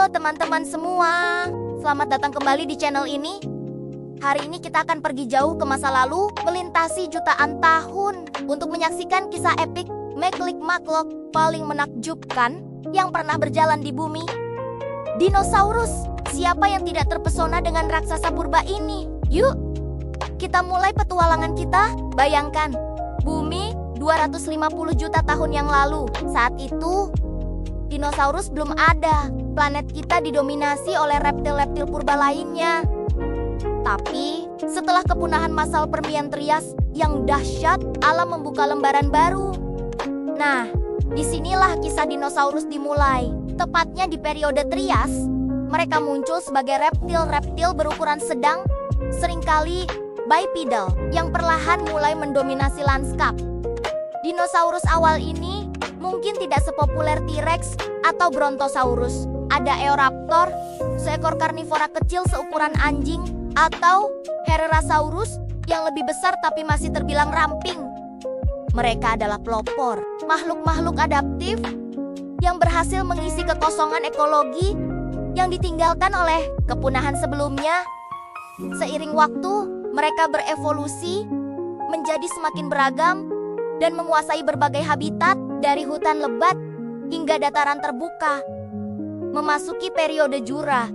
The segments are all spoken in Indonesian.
Halo teman-teman semua, selamat datang kembali di channel ini. Hari ini kita akan pergi jauh ke masa lalu, melintasi jutaan tahun untuk menyaksikan kisah epik makhluk paling menakjubkan yang pernah berjalan di bumi. Dinosaurus, siapa yang tidak terpesona dengan raksasa purba ini? Yuk, kita mulai petualangan kita. Bayangkan, bumi 250 juta tahun yang lalu. Saat itu, dinosaurus belum ada. Planet kita didominasi oleh reptil-reptil purba lainnya. Tapi, setelah kepunahan massal Permian Trias yang dahsyat, alam membuka lembaran baru. Nah, disinilah kisah dinosaurus dimulai. Tepatnya di periode Trias, mereka muncul sebagai reptil-reptil berukuran sedang, seringkali bipedal, yang perlahan mulai mendominasi lanskap. Dinosaurus awal ini mungkin tidak sepopuler T-Rex atau Brontosaurus. Ada Eoraptor, seekor karnivora kecil seukuran anjing, atau Herrerasaurus yang lebih besar tapi masih terbilang ramping. Mereka adalah pelopor, makhluk-makhluk adaptif yang berhasil mengisi kekosongan ekologi yang ditinggalkan oleh kepunahan sebelumnya. Seiring waktu, mereka berevolusi menjadi semakin beragam dan menguasai berbagai habitat dari hutan lebat hingga dataran terbuka. Memasuki periode Jura,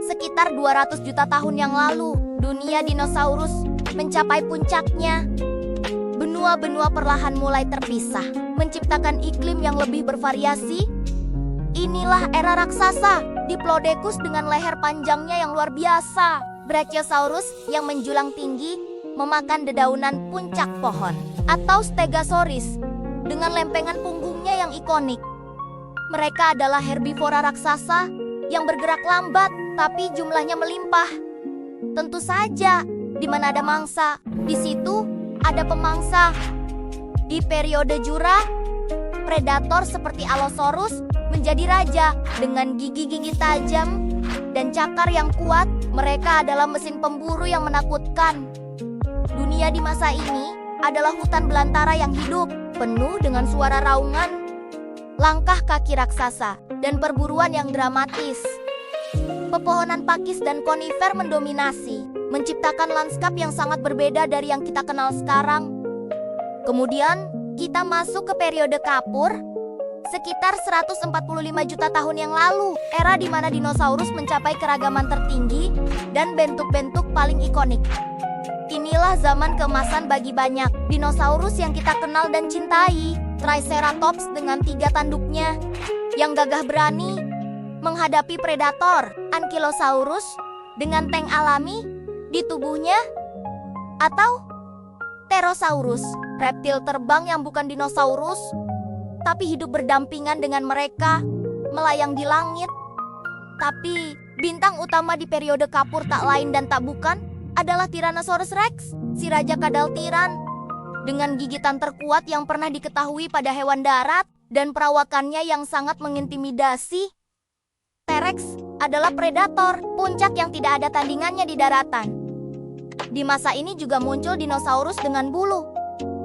sekitar 200 juta tahun yang lalu, dunia dinosaurus mencapai puncaknya. Benua-benua perlahan mulai terpisah, menciptakan iklim yang lebih bervariasi. Inilah era raksasa, Diplodocus dengan leher panjangnya yang luar biasa, Brachiosaurus yang menjulang tinggi, memakan dedaunan puncak pohon, atau Stegosaurus dengan lempengan punggungnya yang ikonik. Mereka adalah herbivora raksasa yang bergerak lambat tapi jumlahnya melimpah. Tentu saja, di mana ada mangsa, di situ ada pemangsa. Di periode Jura, predator seperti Allosaurus menjadi raja dengan gigi-gigi tajam dan cakar yang kuat. Mereka adalah mesin pemburu yang menakutkan. Dunia di masa ini adalah hutan belantara yang hidup, penuh dengan suara raungan, langkah kaki raksasa, dan perburuan yang dramatis. Pepohonan pakis dan konifer mendominasi, menciptakan lanskap yang sangat berbeda dari yang kita kenal sekarang. Kemudian, kita masuk ke periode Kapur, sekitar 145 juta tahun yang lalu, era di mana dinosaurus mencapai keragaman tertinggi dan bentuk-bentuk paling ikonik. Inilah zaman keemasan bagi banyak dinosaurus yang kita kenal dan cintai. Triceratops dengan 3 tanduknya yang gagah berani menghadapi predator. Ankylosaurus dengan tank alami di tubuhnya. Atau Pterosaurus, reptil terbang yang bukan dinosaurus tapi hidup berdampingan dengan mereka, melayang di langit. Tapi bintang utama di periode Kapur tak lain dan tak bukan adalah Tyrannosaurus Rex, si raja kadal tiran, dengan gigitan terkuat yang pernah diketahui pada hewan darat dan perawakannya yang sangat mengintimidasi. T-Rex adalah predator puncak yang tidak ada tandingannya di daratan. Di masa ini juga muncul dinosaurus dengan bulu,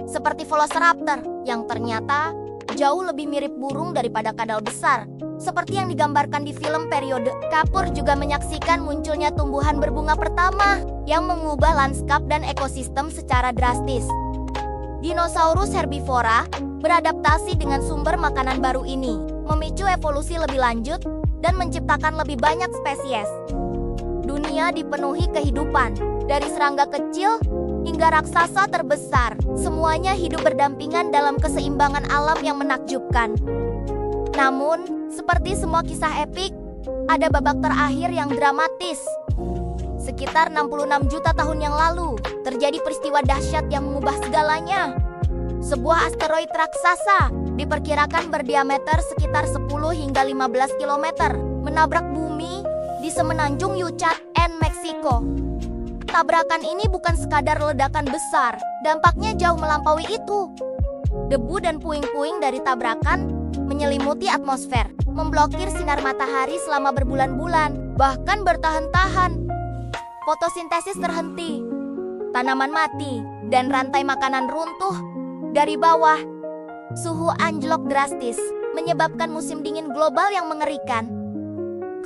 seperti Velociraptor, yang ternyata jauh lebih mirip burung daripada kadal besar. Seperti yang digambarkan di film periode Kapur, juga menyaksikan munculnya tumbuhan berbunga pertama yang mengubah lanskap dan ekosistem secara drastis. Dinosaurus herbivora beradaptasi dengan sumber makanan baru ini, memicu evolusi lebih lanjut dan menciptakan lebih banyak spesies. Dunia dipenuhi kehidupan, dari serangga kecil hingga raksasa terbesar. Semuanya hidup berdampingan dalam keseimbangan alam yang menakjubkan. Namun, seperti semua kisah epik, ada babak terakhir yang dramatis. Sekitar 66 juta tahun yang lalu, terjadi peristiwa dahsyat yang mengubah segalanya. Sebuah asteroid raksasa, diperkirakan berdiameter sekitar 10 hingga 15 km, menabrak bumi di semenanjung Yucatan, Meksiko. Tabrakan ini bukan sekadar ledakan besar, dampaknya jauh melampaui itu. Debu dan puing-puing dari tabrakan menyelimuti atmosfer, memblokir sinar matahari selama berbulan-bulan, bahkan bertahan-tahan. Fotosintesis terhenti, tanaman mati, dan rantai makanan runtuh dari bawah. Suhu anjlok drastis, menyebabkan musim dingin global yang mengerikan.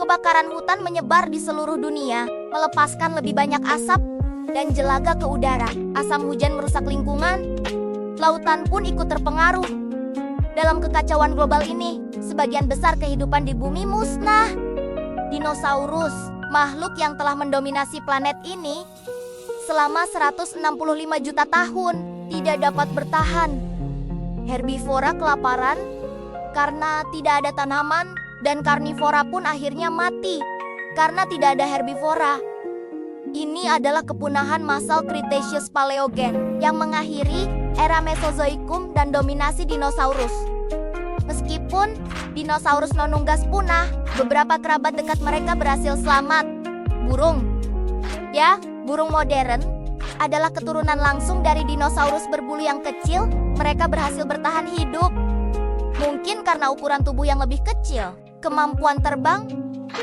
Kebakaran hutan menyebar di seluruh dunia, melepaskan lebih banyak asap dan jelaga ke udara. Asam hujan merusak lingkungan, lautan pun ikut terpengaruh. Dalam kekacauan global ini, sebagian besar kehidupan di bumi musnah. Dinosaurus, makhluk yang telah mendominasi planet ini selama 165 juta tahun, tidak dapat bertahan. Herbivora kelaparan karena tidak ada tanaman, dan karnivora pun akhirnya mati karena tidak ada herbivora. Ini adalah kepunahan massal Cretaceous Paleogen yang mengakhiri era Mesozoikum dan dominasi dinosaurus. Meskipun dinosaurus nonunggas punah, beberapa kerabat dekat mereka berhasil selamat. Burung, burung modern adalah keturunan langsung dari dinosaurus berbulu yang kecil. Mereka berhasil bertahan hidup. Mungkin karena ukuran tubuh yang lebih kecil, kemampuan terbang,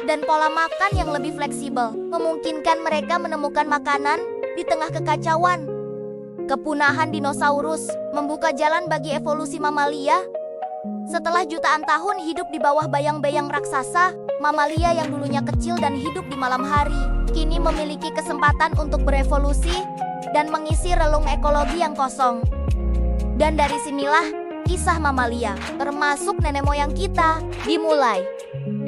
dan pola makan yang lebih fleksibel memungkinkan mereka menemukan makanan di tengah kekacauan. Kepunahan dinosaurus membuka jalan bagi evolusi mamalia. Setelah jutaan tahun hidup di bawah bayang-bayang raksasa, mamalia yang dulunya kecil dan hidup di malam hari, kini memiliki kesempatan untuk berevolusi dan mengisi relung ekologi yang kosong. Dan dari sinilah kisah mamalia, termasuk nenek moyang kita, dimulai.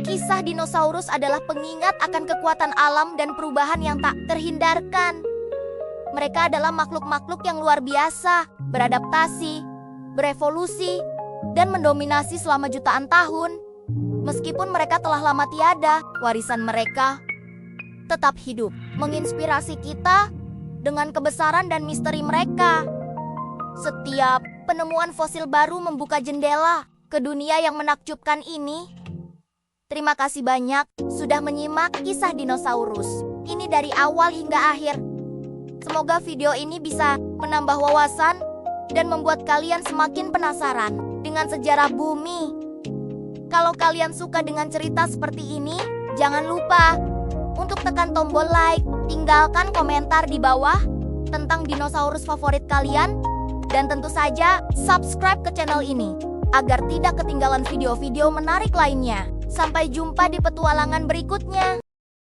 Kisah dinosaurus adalah pengingat akan kekuatan alam dan perubahan yang tak terhindarkan. Mereka adalah makhluk-makhluk yang luar biasa, beradaptasi, berevolusi, dan mendominasi selama jutaan tahun. Meskipun mereka telah lama tiada, warisan mereka tetap hidup, menginspirasi kita dengan kebesaran dan misteri mereka. Setiap penemuan fosil baru membuka jendela ke dunia yang menakjubkan ini. Terima kasih banyak sudah menyimak kisah dinosaurus ini dari awal hingga akhir. Semoga video ini bisa menambah wawasan dan membuat kalian semakin penasaran dengan sejarah bumi. Kalau kalian suka dengan cerita seperti ini, jangan lupa untuk tekan tombol like, tinggalkan komentar di bawah tentang dinosaurus favorit kalian, dan tentu saja subscribe ke channel ini agar tidak ketinggalan video-video menarik lainnya. Sampai jumpa di petualangan berikutnya.